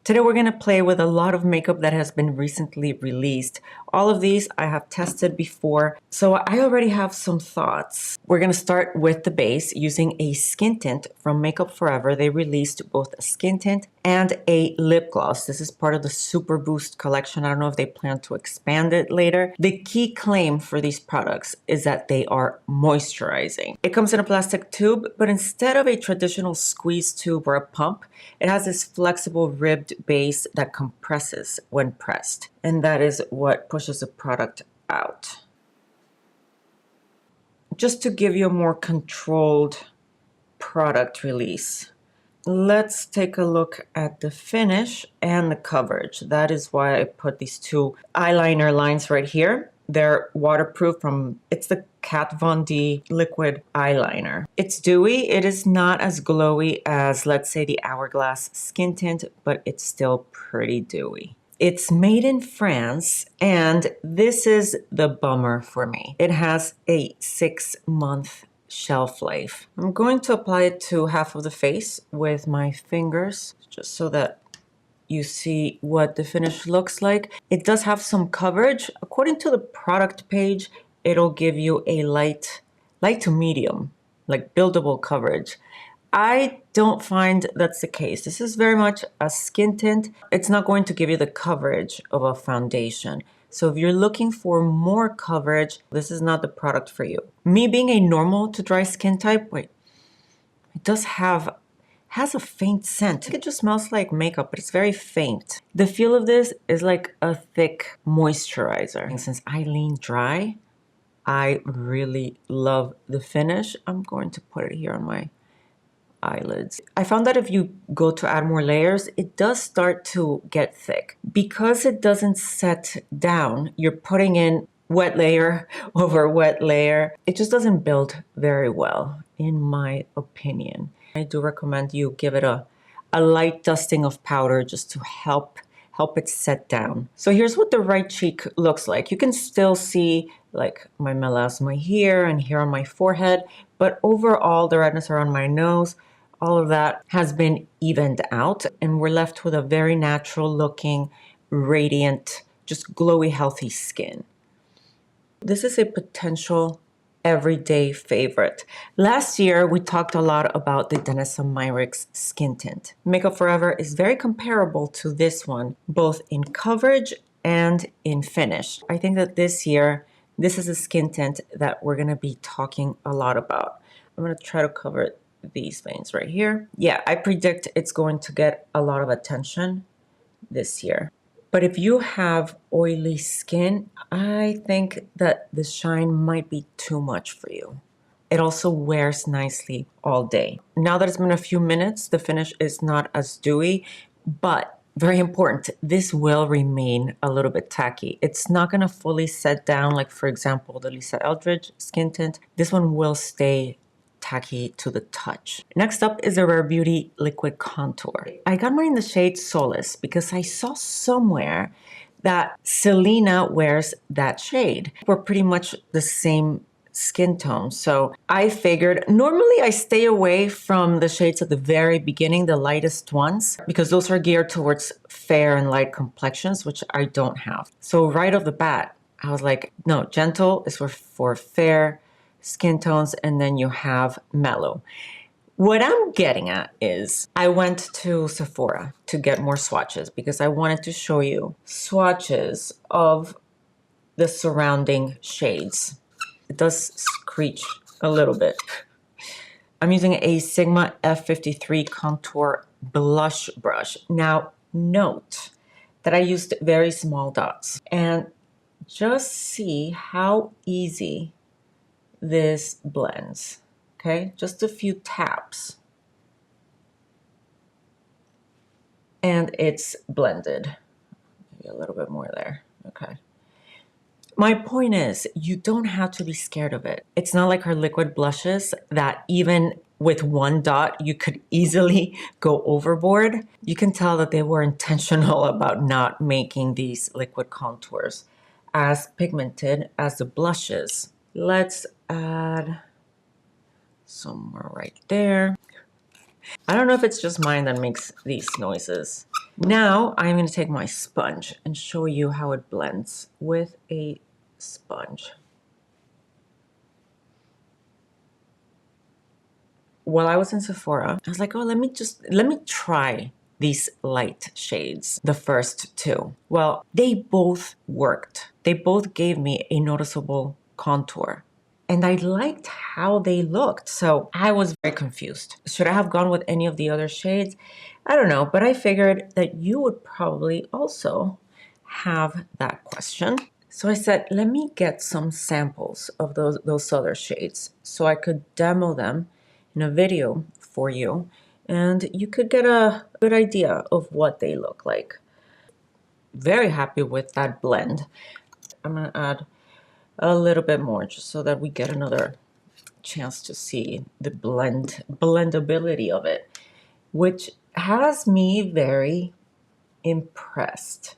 Today we're going to play with a lot of makeup that has been recently released. All of these I have tested before, so I already have some thoughts. We're going to start with the base using a skin tint from Makeup Forever. They released both a skin tint and a lip gloss. This is part of the Super Boost collection. I don't know if they plan to expand it later. The key claim for these products is that they are moisturizing. It comes in a plastic tube, but instead of a traditional squeeze tube or a pump, it has this flexible ribbed base that compresses when pressed, and that is what pushes the product out. Just to give you a more controlled product release, let's take a look at the finish and the coverage. That is why I put these two eyeliner lines right here. They're waterproof it's the Kat Von D liquid eyeliner. It's dewy. It is not as glowy as, let's say, the Hourglass skin tint, but it's still pretty dewy. It's made in France, and this is the bummer for me. It has a 6-month shelf life. I'm going to apply it to half of the face with my fingers, just so that you see what the finish looks like. It does have some coverage. According to the product page, it'll give you a light to medium, like buildable coverage. I don't find that's the case. This is very much a skin tint. It's not going to give you the coverage of a foundation. So if you're looking for more coverage, this is not the product for you. Me being a normal to dry skin type, it has a faint scent. It just smells like makeup, but it's very faint. The feel of this is like a thick moisturizer. And since I lean dry, I really love the finish. I'm going to put it here on my eyelids. I found that if you go to add more layers, it does start to get thick. Because it doesn't set down, you're putting in wet layer over wet layer. It just doesn't build very well, in my opinion. I do recommend you give it a light dusting of powder just to help it set down. So here's what the right cheek looks like. You can still see like my melasma here and here on my forehead, but overall the redness around my nose, all of that has been evened out, and we're left with a very natural looking, radiant, just glowy, healthy skin. This is a potential everyday favorite. Last year, we talked a lot about the Denona Myricks skin tint. Makeup Forever is very comparable to this one, both in coverage and in finish. I think that this year, this is a skin tint that we're gonna be talking a lot about. I'm gonna try to cover these veins right here. Yeah, I predict it's going to get a lot of attention this year. But if you have oily skin, I think that the shine might be too much for you. It also wears nicely all day. Now that it's been a few minutes, the finish is not as dewy, but very important, this will remain a little bit tacky. It's not gonna fully set down, like for example, the Lisa Eldridge skin tint. This one will stay tacky to the touch. Next up is a Rare Beauty liquid contour. I got mine in the shade Solace because I saw somewhere that Selena wears that shade. We're pretty much the same skin tone, so I figured normally I stay away from the shades at the very beginning, the lightest ones, because those are geared towards fair and light complexions, which I don't have. So right off the bat, I was like, no, gentle is for fair skin tones, and then you have mellow. What I'm getting at is I went to Sephora to get more swatches because I wanted to show you swatches of the surrounding shades. It does screech a little bit. I'm using a Sigma F53 contour blush brush. Now note that I used very small dots, and just see how easy this blends. Okay, just a few taps and it's blended. Maybe a little bit more there. Okay. My point is, you don't have to be scared of it. It's not like her liquid blushes that even with one dot, you could easily go overboard. You can tell that they were intentional about not making these liquid contours as pigmented as the blushes. Let's add some more right there. I don't know if it's just mine that makes these noises. Now I'm going to take my sponge and show you how it blends with a sponge. While I was in Sephora, I was like, oh, let me try these light shades, the first two. Well, they both worked. They both gave me a noticeable contour. And I liked how they looked. So I was very confused. Should I have gone with any of the other shades? I don't know, but I figured that you would probably also have that question. So I said, let me get some samples of those other shades so I could demo them in a video for you and you could get a good idea of what they look like. Very happy with that blend. I'm gonna add a little bit more just so that we get another chance to see the blendability of it, which has me very impressed.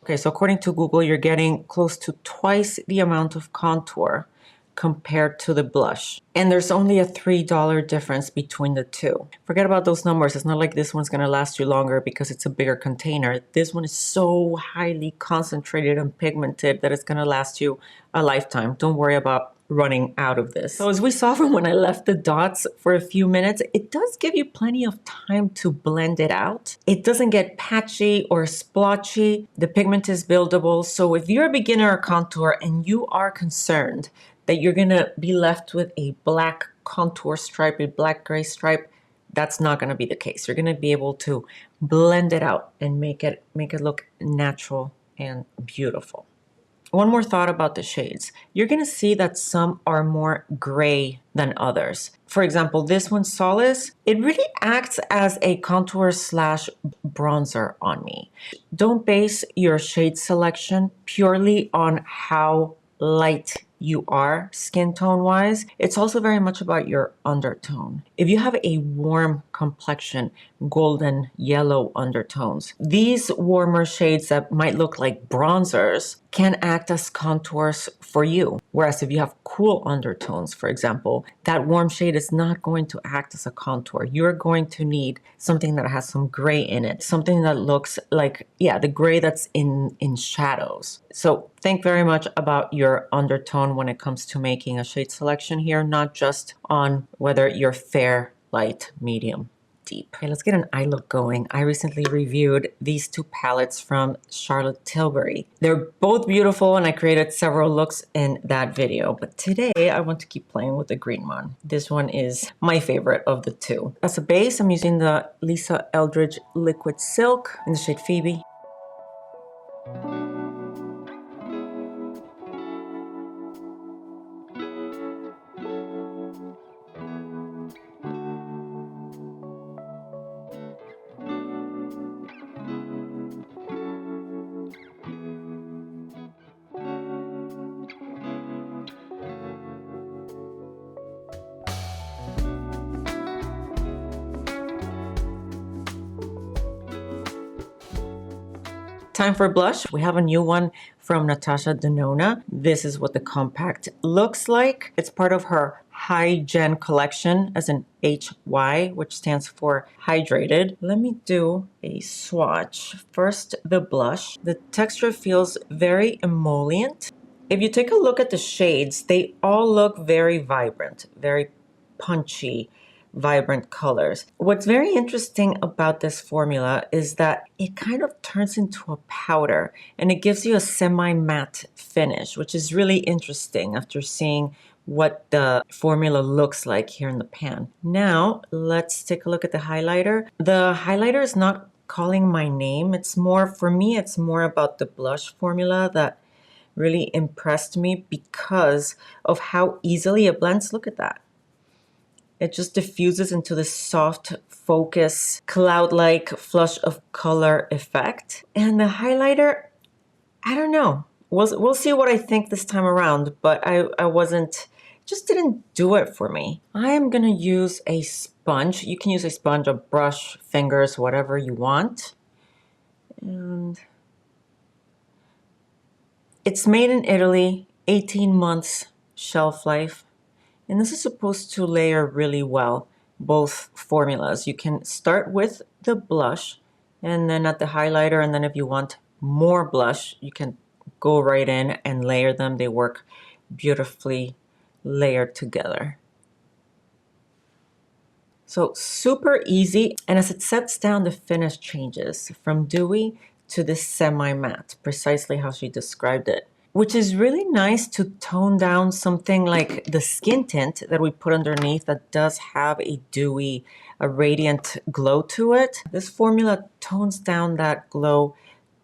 Okay, so according to Google, you're getting close to twice the amount of contour compared to the blush. And there's only a $3 difference between the two. Forget about those numbers. It's not like this one's gonna last you longer because it's a bigger container. This one is so highly concentrated and pigmented that it's gonna last you a lifetime. Don't worry about running out of this. So as we saw from when I left the dots for a few minutes, it does give you plenty of time to blend it out. It doesn't get patchy or splotchy. The pigment is buildable. So if you're a beginner contour and you are concerned that you're gonna be left with a black contour stripe, a black gray stripe, that's not gonna be the case. You're gonna be able to blend it out and make it look natural and beautiful. One more thought about the shades. You're gonna see that some are more gray than others. For example, this one, Solace, it really acts as a contour slash bronzer on me. Don't base your shade selection purely on how light you are skin tone wise. It's also very much about your undertone. If you have a warm complexion, golden yellow undertones, these warmer shades that might look like bronzers can act as contours for you. Whereas if you have cool undertones, for example, that warm shade is not going to act as a contour. You're going to need something that has some gray in it, something that looks like, yeah, the gray that's in shadows. So think very much about your undertone when it comes to making a shade selection here, not just on whether you're fair, light, medium, deep. Okay, let's get an eye look going. I recently reviewed these two palettes from Charlotte Tilbury. They're both beautiful and I created several looks in that video, but today I want to keep playing with the green one. This one is my favorite of the two. As a base, I'm using the Lisa Eldridge Liquid Silk in the shade Phoebe. Time for blush. We have a new one from Natasha Denona. This is what the compact looks like. It's part of her High Gen collection, as in HY, which stands for hydrated. Let me do a swatch. First, the blush. The texture feels very emollient. If you take a look at the shades, they all look very vibrant, very punchy, vibrant colors. What's very interesting about this formula is that it kind of turns into a powder and it gives you a semi-matte finish, which is really interesting after seeing what the formula looks like here in the pan. Now, let's take a look at the highlighter. The highlighter is not calling my name. It's more, for me, it's more about the blush formula that really impressed me because of how easily it blends. Look at that. It just diffuses into this soft focus, cloud-like flush of color effect. And the highlighter, I don't know. We'll see what I think this time around, but I wasn't, just didn't do it for me. I am gonna use a sponge. You can use a sponge, a brush, fingers, whatever you want. And it's made in Italy, 18 months shelf life. And this is supposed to layer really well both formulas. You can start with the blush and then at the highlighter, and then if you want more blush, you can go right in and layer them. They work beautifully layered together. So super easy, and as it sets down, the finish changes from dewy to this semi-matte, precisely how she described it, which is really nice to tone down something like the skin tint that we put underneath that does have a dewy, a radiant glow to it. This formula tones down that glow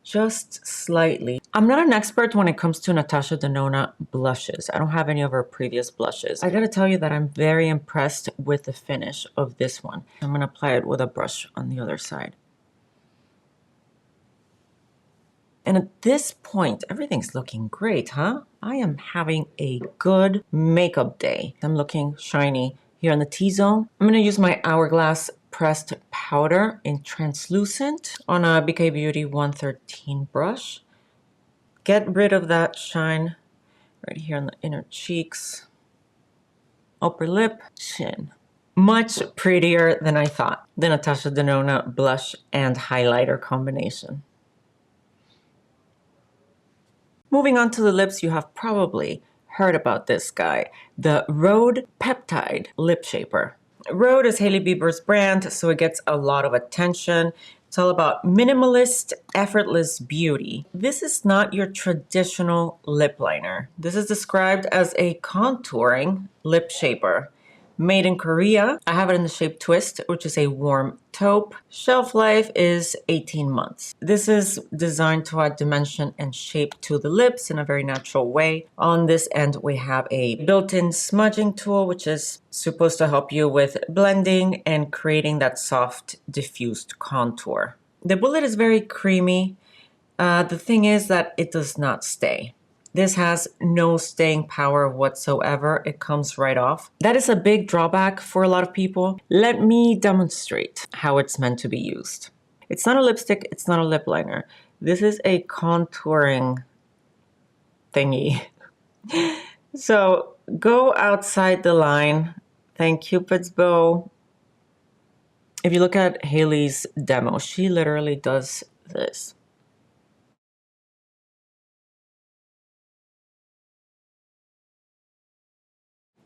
just slightly. I'm not an expert when it comes to Natasha Denona blushes. I don't have any of her previous blushes. I gotta tell you that I'm very impressed with the finish of this one. I'm gonna apply it with a brush on the other side. And at this point, everything's looking great, huh? I am having a good makeup day. I'm looking shiny here in the T-zone. I'm gonna use my Hourglass pressed powder in translucent on a BK Beauty 113 brush. Get rid of that shine right here on the inner cheeks, upper lip, chin. Much prettier than I thought. The Natasha Denona blush and highlighter combination. Moving on to the lips, you have probably heard about this guy, the Rhode Peptide Lip Shaper. Rhode is Hailey Bieber's brand, so it gets a lot of attention. It's all about minimalist, effortless beauty. This is not your traditional lip liner. This is described as a contouring lip shaper. Made in Korea. I have it in the shape Twist, which is a warm taupe. Shelf life is 18 months. This is designed to add dimension and shape to the lips in a very natural way. On this end, we have a built-in smudging tool, which is supposed to help you with blending and creating that soft, diffused contour. The bullet is very creamy. The thing is that it does not stay. This has no staying power whatsoever. It comes right off. That is a big drawback for a lot of people. Let me demonstrate how it's meant to be used. It's not a lipstick. It's not a lip liner. This is a contouring thingy. So go outside the line. Thank Cupid's bow. If you look at Hailey's demo, she literally does this.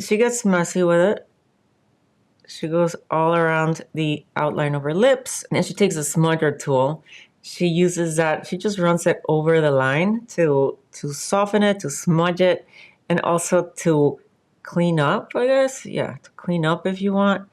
She gets messy with it. She goes all around the outline of her lips, and she takes a smudger tool. She uses that, she just runs it over the line to soften it, to smudge it, and also to clean up, I guess. Yeah, to clean up if you want.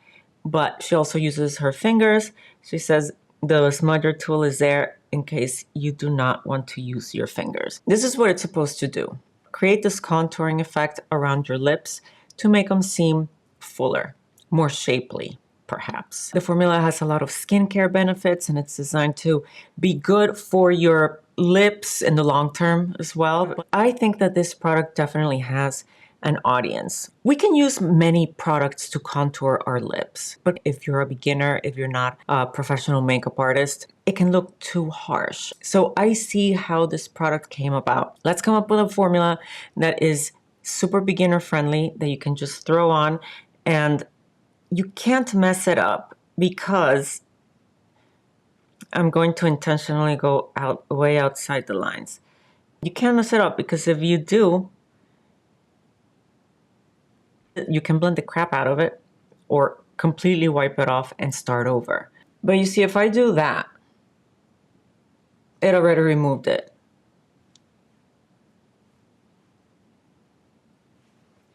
But she also uses her fingers. She says the smudger tool is there in case you do not want to use your fingers. This is what it's supposed to do. Create this contouring effect around your lips to make them seem fuller, more shapely, perhaps. The formula has a lot of skincare benefits, and it's designed to be good for your lips in the long term as well. But I think that this product definitely has an audience. We can use many products to contour our lips, but if you're a beginner, if you're not a professional makeup artist, it can look too harsh. So I see how this product came about. Let's come up with a formula that is super beginner friendly, that you can just throw on, and you can't mess it up, because I'm going to intentionally go way outside the lines. You can't mess it up, because if you do, you can blend the crap out of it or completely wipe it off and start over. But you see, if I do that, it already removed it.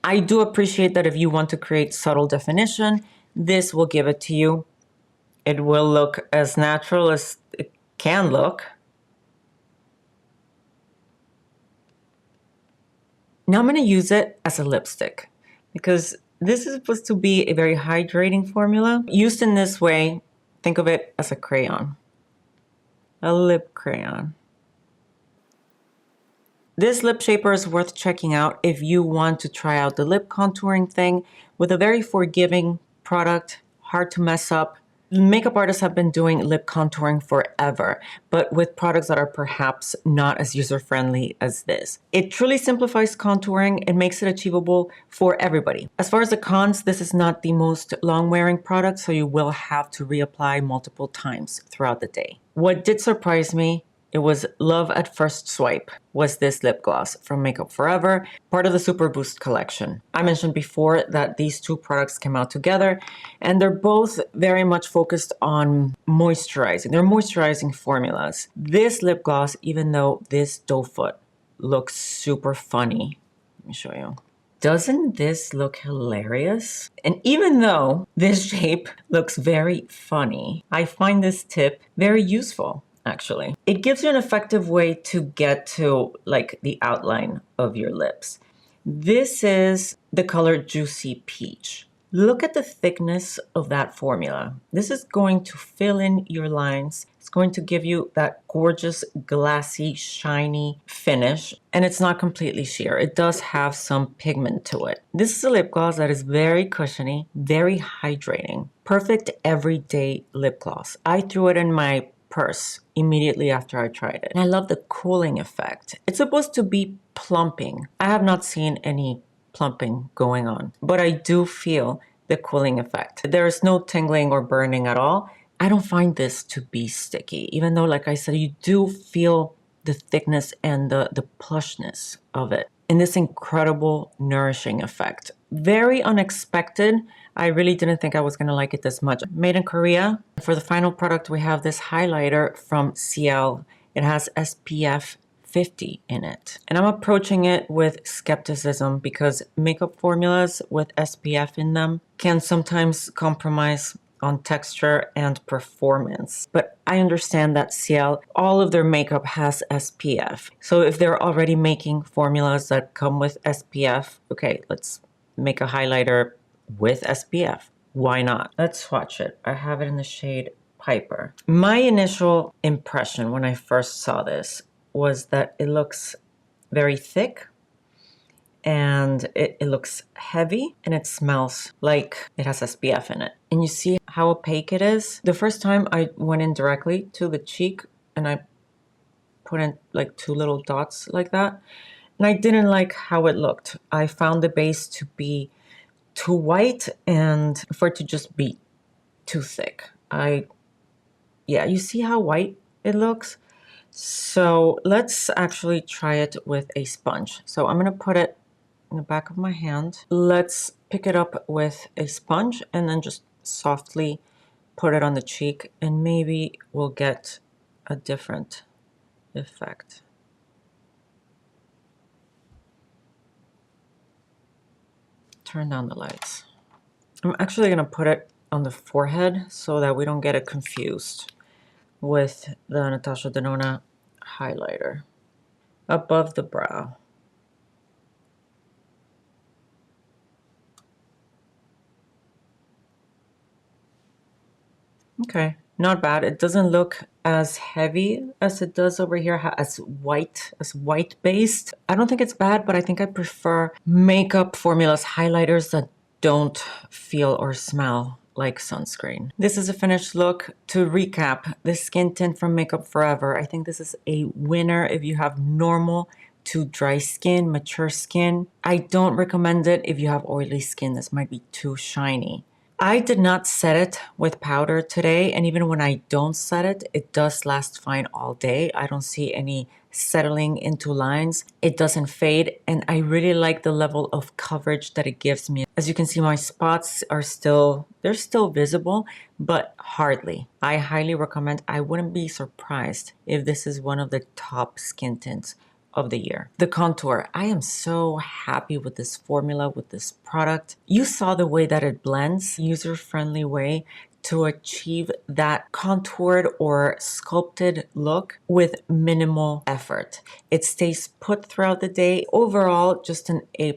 I do appreciate that if you want to create subtle definition, this will give it to you. It will look as natural as it can look. Now I'm going to use it as a lipstick, because this is supposed to be a very hydrating formula. Used in this way, think of it as a crayon, a lip crayon. This lip shaper is worth checking out if you want to try out the lip contouring thing with a very forgiving product, hard to mess up, Makeup artists have been doing lip contouring forever, but with products that are perhaps not as user-friendly as this. It truly simplifies contouring and makes it achievable for everybody. As far as the cons, this is not the most long-wearing product, so you will have to reapply multiple times throughout the day. What did surprise me, it was love at first swipe, was this lip gloss from Makeup Forever, part of the Super Boost collection. I mentioned before that these two products came out together, and they're both very much focused on moisturizing. They're moisturizing formulas. This lip gloss, even though this doe foot looks super funny, let me show you. Doesn't this look hilarious? And even though this shape looks very funny, I find this tip very useful. Actually, it gives you an effective way to get to like the outline of your lips. This is the color Juicy Peach. Look at the thickness of that formula. This is going to fill in your lines. It's going to give you that gorgeous, glassy, shiny finish. And it's not completely sheer. It does have some pigment to it. This is a lip gloss that is very cushiony, very hydrating. Perfect everyday lip gloss. I threw it in my purse immediately after I tried it. And I love the cooling effect. It's supposed to be plumping. I have not seen any plumping going on, but I do feel the cooling effect. There is no tingling or burning at all. I don't find this to be sticky, even though, like I said, you do feel the thickness and the plushness of it. And this incredible nourishing effect. Very unexpected. I really didn't think I was gonna like it this much. Made in Korea. For the final product, we have this highlighter from Ciele. It has SPF 50 in it. And I'm approaching it with skepticism because makeup formulas with SPF in them can sometimes compromise on texture and performance. But I understand that Ciele, all of their makeup has SPF. So if they're already making formulas that come with SPF, okay, let's make a highlighter with SPF. Why not? Let's swatch it. I have it in the shade Piper. My initial impression when I first saw this was that it looks very thick and it looks heavy and it smells like it has SPF in it. And you see how opaque it is? The first time I went in directly to the cheek and I put in like 2 little dots like that. And I didn't like how it looked. I found the base to be too white and for it to just be too thick. Yeah, you see how white it looks? So let's actually try it with a sponge. So I'm gonna put it in the back of my hand. Let's pick it up with a sponge and then just softly put it on the cheek and maybe we'll get a different effect. Turn down the lights. I'm actually gonna put it on the forehead so that we don't get it confused with the Natasha Denona highlighter above the brow. Okay, not bad. It doesn't look as heavy as it does over here, as white based. I don't think it's bad, but I think I prefer makeup formulas, highlighters that don't feel or smell like sunscreen. This is a finished look. To recap, this skin tint from Makeup Forever, I think this is a winner if you have normal to dry skin, mature skin. I don't recommend it if you have oily skin. This might be too shiny. I did not set it with powder today, and even when I don't set it, it does last fine all day. I don't see any settling into lines. It doesn't fade, and I really like the level of coverage that it gives me. As you can see, my spots are they're still visible, but hardly. I highly recommend. I wouldn't be surprised if this is one of the top skin tints of the year. The contour, I am so happy with this formula, with this product. You saw the way that it blends, user-friendly way to achieve that contoured or sculpted look with minimal effort. It stays put throughout the day. Overall, just an A+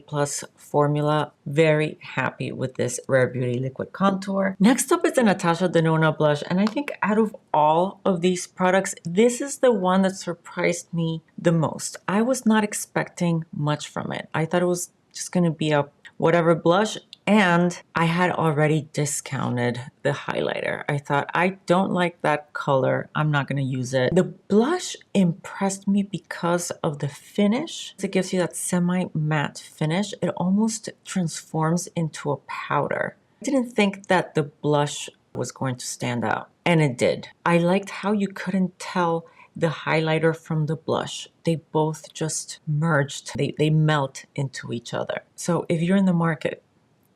formula. Very happy with this Rare Beauty liquid contour. Next up is the Natasha Denona blush, and I think out of all of these products, this is the one that surprised me the most. I was not expecting much from it. I thought it was just gonna be a whatever blush. And I had already discounted the highlighter. I thought, I don't like that color. I'm not going to use it. The blush impressed me because of the finish. It gives you that semi-matte finish. It almost transforms into a powder. I didn't think that the blush was going to stand out, and it did. I liked how you couldn't tell the highlighter from the blush. They both just merged. They melt into each other. So if you're in the market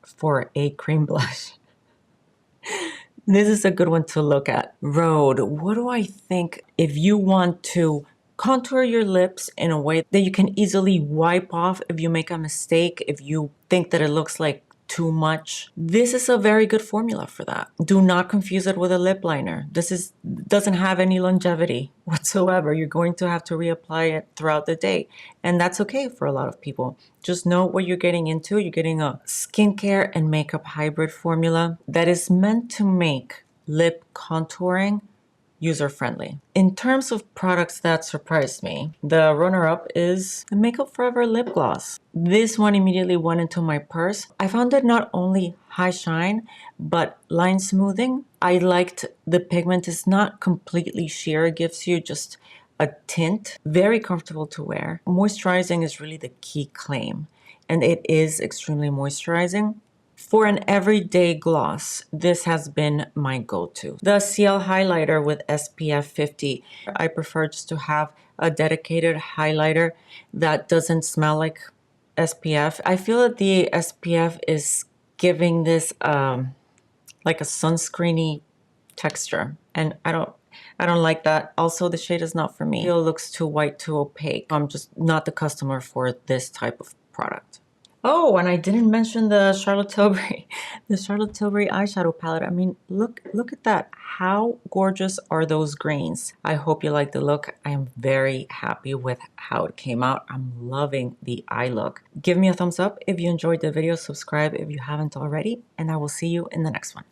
for a cream blush, this is a good one to look at. Rhode, what do I think? If you want to contour your lips in a way that you can easily wipe off if you make a mistake, if you think that it looks like too much, this is a very good formula for that. Do not confuse it with a lip liner. This doesn't have any longevity whatsoever. You're going to have to reapply it throughout the day, and that's okay for a lot of people. Just know what you're getting into. You're getting a skincare and makeup hybrid formula that is meant to make lip contouring user-friendly. In terms of products that surprised me, the runner-up is the Makeup Forever lip gloss. This one immediately went into my purse. I found it not only high shine, but line smoothing. I liked the pigment. It's not completely sheer. It gives you just a tint. Very comfortable to wear. Moisturizing is really the key claim, and it is extremely moisturizing. For an everyday gloss, this has been my go-to. The Ciele highlighter with SPF 50. I prefer just to have a dedicated highlighter that doesn't smell like SPF. I feel that the SPF is giving this like a sunscreeny texture, and I don't like that. Also, the shade is not for me. It looks too white, too opaque. I'm just not the customer for this type of product. Oh, and I didn't mention the Charlotte Tilbury, the Charlotte Tilbury eyeshadow palette. I mean, look at that. How gorgeous are those grains? I hope you like the look. I am very happy with how it came out. I'm loving the eye look. Give me a thumbs up if you enjoyed the video. Subscribe if you haven't already, and I will see you in the next one.